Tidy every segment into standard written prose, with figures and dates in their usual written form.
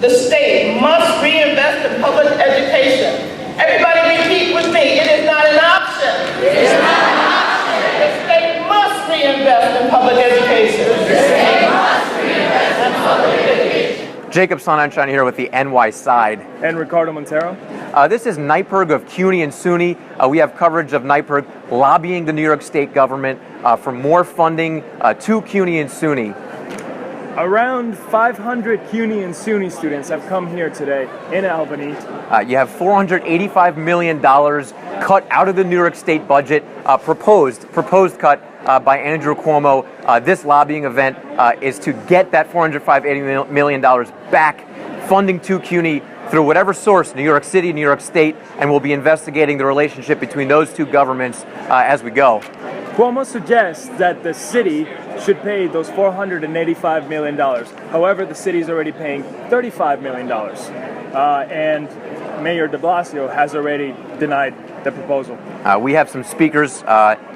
The state must reinvest in public education. Everybody repeat with me, it is not an option. It is not an option. The state must reinvest in public education. The state must reinvest in public education. Jacob Sonnenschein here with the NYSide. And Ricardo Montero. This is NYPIRG of CUNY and SUNY. We have coverage of NYPIRG lobbying the New York State government for more funding to CUNY and SUNY. Around 500 CUNY and SUNY students have come here today in Albany. You have $485 million cut out of the New York State budget, proposed cut by Andrew Cuomo. This lobbying event is to get that $485 million back, funding to CUNY through whatever source, New York City, New York State, and we'll be investigating the relationship between those two governments as we go. Cuomo suggests that the city should pay those $485 million. However, the city is already paying $35 million. And Mayor de Blasio has already denied the proposal. We have some speakers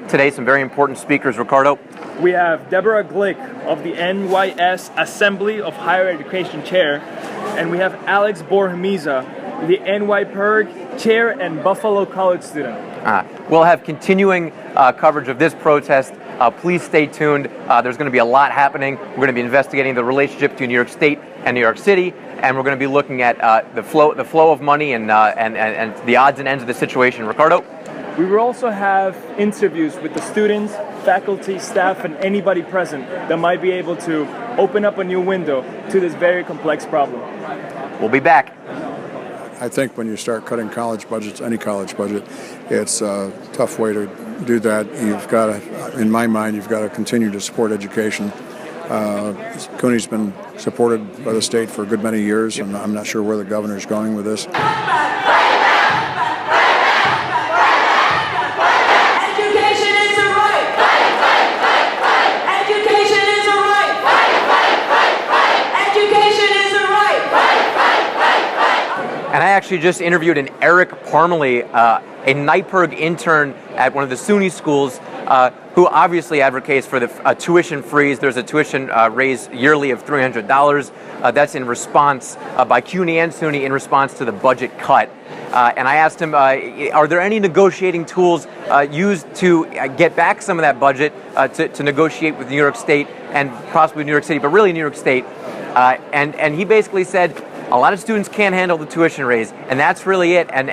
today, some very important speakers, Ricardo. We have Deborah Glick of the NYS Assembly of Higher Education Chair, and we have Alex Borjamiza, the NYPIRG Chair and Buffalo College student. We'll have continuing coverage of this protest. Please stay tuned. There's going to be a lot happening. We're going to be investigating the relationship between New York State and New York City, and we're going to be looking at the flow of money and the odds and ends of the situation. Ricardo? We will also have interviews with the students, faculty, staff, and anybody present that might be able to open up a new window to this very complex problem. We'll be back. I think when you start cutting college budgets, any college budget, it's a tough way to do that. You've got to, in my mind, you've got to continue to support education. CUNY's been supported by the state for a good many years, and I'm not sure where the governor's going with this. And I actually just interviewed an Eric Parmalee, a NYPIRG intern at one of the SUNY schools, who obviously advocates for the tuition freeze. There's a tuition raise yearly of $300. That's in response by CUNY and SUNY in response to the budget cut. And I asked him, are there any negotiating tools used to get back some of that budget to negotiate with New York State and possibly New York City, but really New York State? And he basically said, a lot of students can't handle the tuition raise, and that's really it. And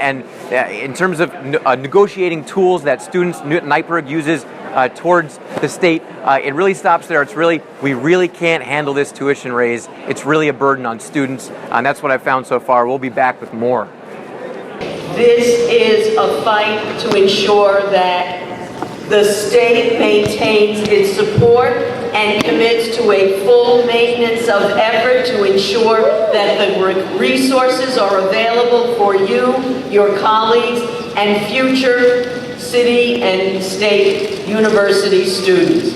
in terms of negotiating tools that NYPIRG uses towards the state, it really stops there. It's really, we really can't handle this tuition raise. It's really a burden on students, and that's what I've found so far. We'll be back with more. This is a fight to ensure that the state maintains its support and commits to a full maintenance of effort to ensure that the resources are available for you, your colleagues, and future city and state university students.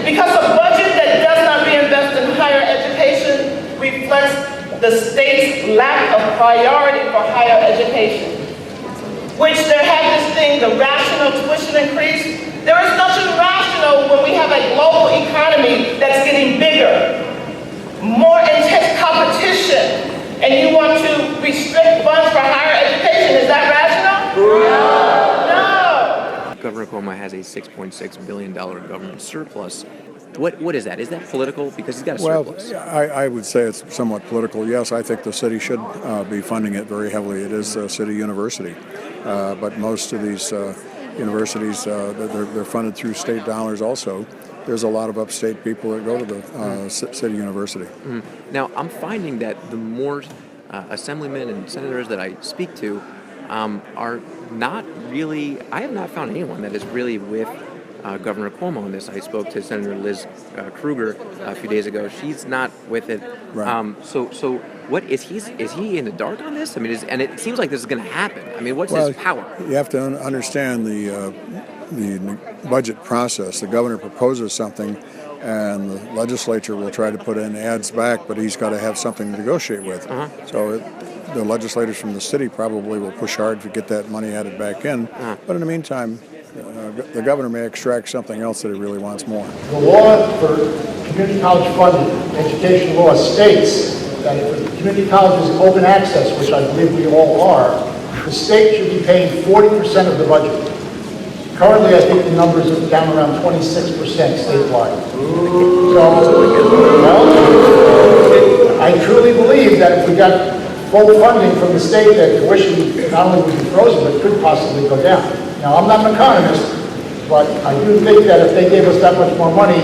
Because a budget that does not reinvest in higher education reflects the state's lack of priority for higher education, which there have this thing, the rational tuition increase. There is nothing rational when we have a global economy that's getting bigger, more intense competition, and you want to restrict funds for higher education. Is that rational? No. Governor Cuomo has a $6.6 billion government surplus. What is that? Is that political? Because he's got a surplus. Well, I would say it's somewhat political. Yes, I think the city should be funding it very heavily. It is a city university. But most of these universities, they're funded through state dollars also. There's a lot of upstate people that go to the city university. Now, I'm finding that the more assemblymen and senators that I speak to are not really, I have not found anyone that is really with Governor Cuomo on this. I spoke to Senator Liz Kruger a few days ago. She's not with it. Right. So what is he in the dark on this? I mean, and it seems like this is going to happen. I mean, what's his power? You have to understand the budget process. The governor proposes something, and the legislature will try to put in ads back, but he's got to have something to negotiate with. So the legislators from the city probably will push hard to get that money added back in. But in the meantime, the governor may extract something else that he really wants more. The law for community college funding, education law, states that if the community college is open access, which I believe we all are, the state should be paying 40% of the budget. Currently, I think the numbers are down around 26% statewide. Well, I truly believe that if we got full funding from the state, that tuition not only would be frozen, but could possibly go down. Now, I'm not an economist, but I do think that if they gave us that much more money,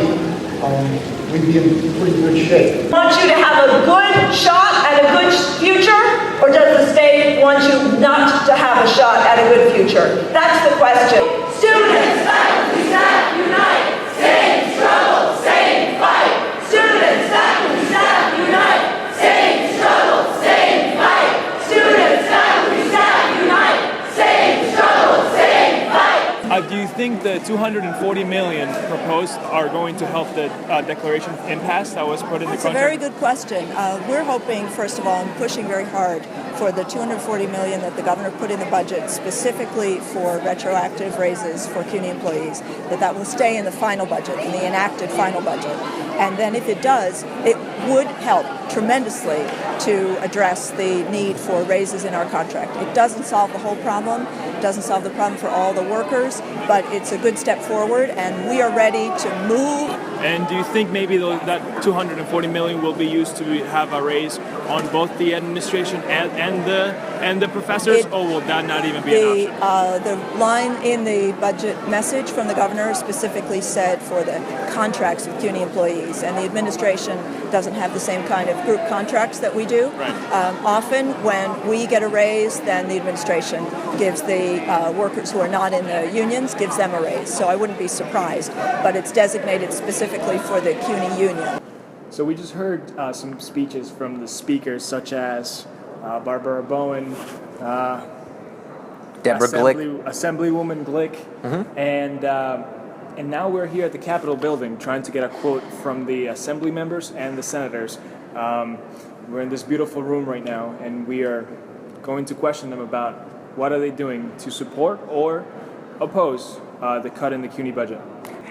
we'd be in pretty good shape. Want you to have a good shot at a good future, or does the state want you not to have a shot at a good future? That's the question. Students, faculty, staff, unite. Same struggle, same fight. Students, faculty, staff, unite. Same struggle, same fight. Students, faculty, staff, unite. Same struggle, same fight. Do you think the $240 million proposed are going to help the declaration impasse that was put in the contract? That's a very good question. We're hoping, first of all, and pushing very hard for the $240 million that the governor put in the budget specifically for retroactive raises for CUNY employees, that will stay in the final budget, in the enacted final budget. And then if it does, it would help tremendously to address the need for raises in our contract. It doesn't solve the whole problem. It doesn't solve the problem for all the workers, but it's a good step forward, and we are ready to move. And do you think maybe that $240 million will be used to have a raise on both the administration and the professors, or will that not even be an option? The line in the budget message from the governor specifically said for the contracts with CUNY employees, and the administration doesn't have the same kind of group contracts that we do. Right. Often when we get a raise, then the administration gives the workers who are not in the unions, gives them a raise. So I wouldn't be surprised, but it's designated specifically for the CUNY union. So we just heard some speeches from the speakers, such as Barbara Bowen, Deborah Glick. Assemblywoman Glick, and now we're here at the Capitol building trying to get a quote from the assembly members and the senators. We're in this beautiful room right now, and we are going to question them about what are they doing to support or oppose the cut in the CUNY budget.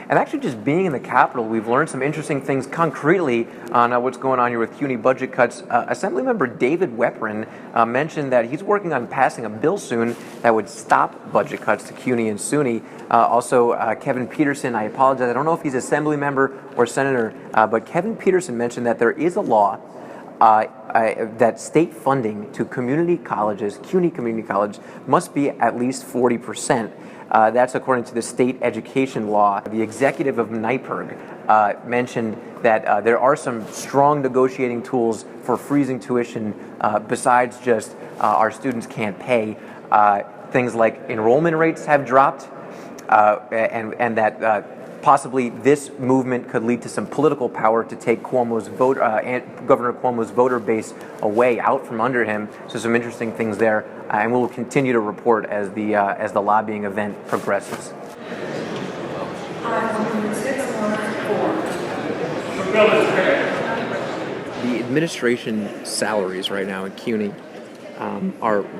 And actually just being in the Capitol, we've learned some interesting things concretely on what's going on here with CUNY budget cuts. Assemblymember David Weprin mentioned that he's working on passing a bill soon that would stop budget cuts to CUNY and SUNY. Also, Kevin Peterson, I apologize, I don't know if he's Assembly member or Senator, but Kevin Peterson mentioned that there is a law that state funding to community colleges, CUNY Community College, must be at least 40%. That's according to the state education law. The executive of NYPIRG mentioned that there are some strong negotiating tools for freezing tuition besides just our students can't pay. Things like enrollment rates have dropped, and that possibly this movement could lead to some political power to take Governor Cuomo's voter base away, out from under him. So some interesting things there, and we'll continue to report as the lobbying event progresses. The administration salaries right now at CUNY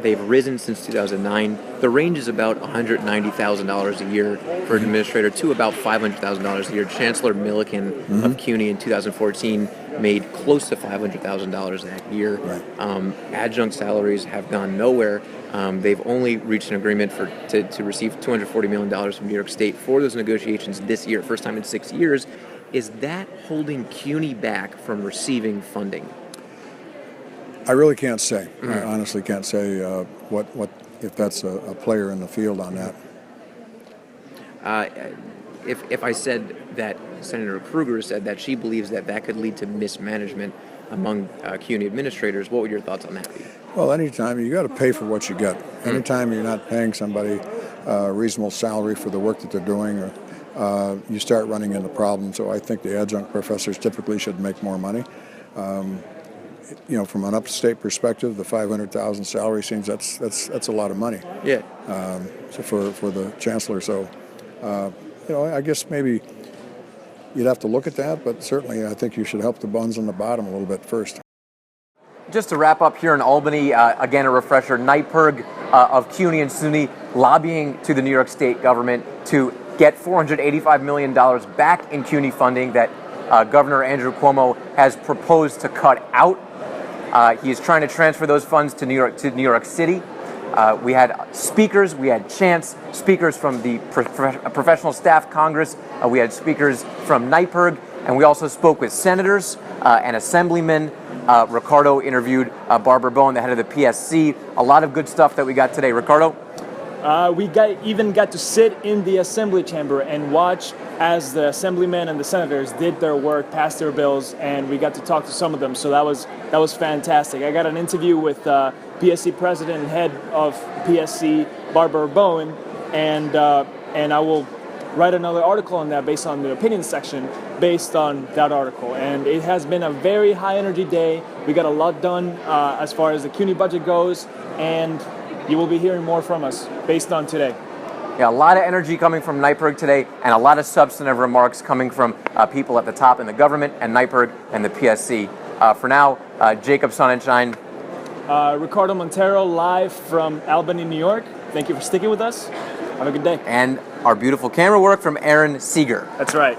they've risen since 2009. The range is about $190,000 a year for an administrator to about $500,000 a year. Chancellor Milliken of CUNY in 2014 made close to $500,000 that year. Right. Adjunct salaries have gone nowhere. They've only reached an agreement to receive $240 million from New York State for those negotiations this year, first time in 6 years. Is that holding CUNY back from receiving funding? I really can't say. I honestly can't say what if that's a player in the field on that. If I said that Senator Kruger said that she believes that could lead to mismanagement among CUNY administrators, what would your thoughts on that be? Well, anytime you got to pay for what you get. Anytime you're not paying somebody a reasonable salary for the work that they're doing, you start running into problems. So I think the adjunct professors typically should make more money. From an upstate perspective, the $500,000 salary seems that's a lot of money. Yeah. So for the chancellor, so I guess maybe you'd have to look at that, but certainly I think you should help the buns on the bottom a little bit first. Just to wrap up here in Albany, again a refresher: NYPIRG of CUNY and SUNY lobbying to the New York State government to get $485 million back in CUNY funding that Governor Andrew Cuomo has proposed to cut out. He is trying to transfer those funds to New York City. We had speakers, we had chants, speakers from the Professional Staff Congress, we had speakers from NYPIRG, and we also spoke with senators and assemblymen. Ricardo interviewed Barbara Bowen, the head of the PSC. A lot of good stuff that we got today. Ricardo? We even got to sit in the assembly chamber and watch as the assemblymen and the senators did their work, passed their bills, and we got to talk to some of them. So that was fantastic. I got an interview with PSC president and head of PSC, Barbara Bowen, and I will write another article on that based on the opinion section based on that article. And it has been a very high energy day. We got a lot done as far as the CUNY budget goes, and you will be hearing more from us based on today. Yeah, a lot of energy coming from NYPIRG today, and a lot of substantive remarks coming from people at the top in the government and NYPIRG and the PSC. For now, Jacob Sonnenschein. Ricardo Montero live from Albany, New York. Thank you for sticking with us. Have a good day. And our beautiful camera work from Aaron Seeger. That's right.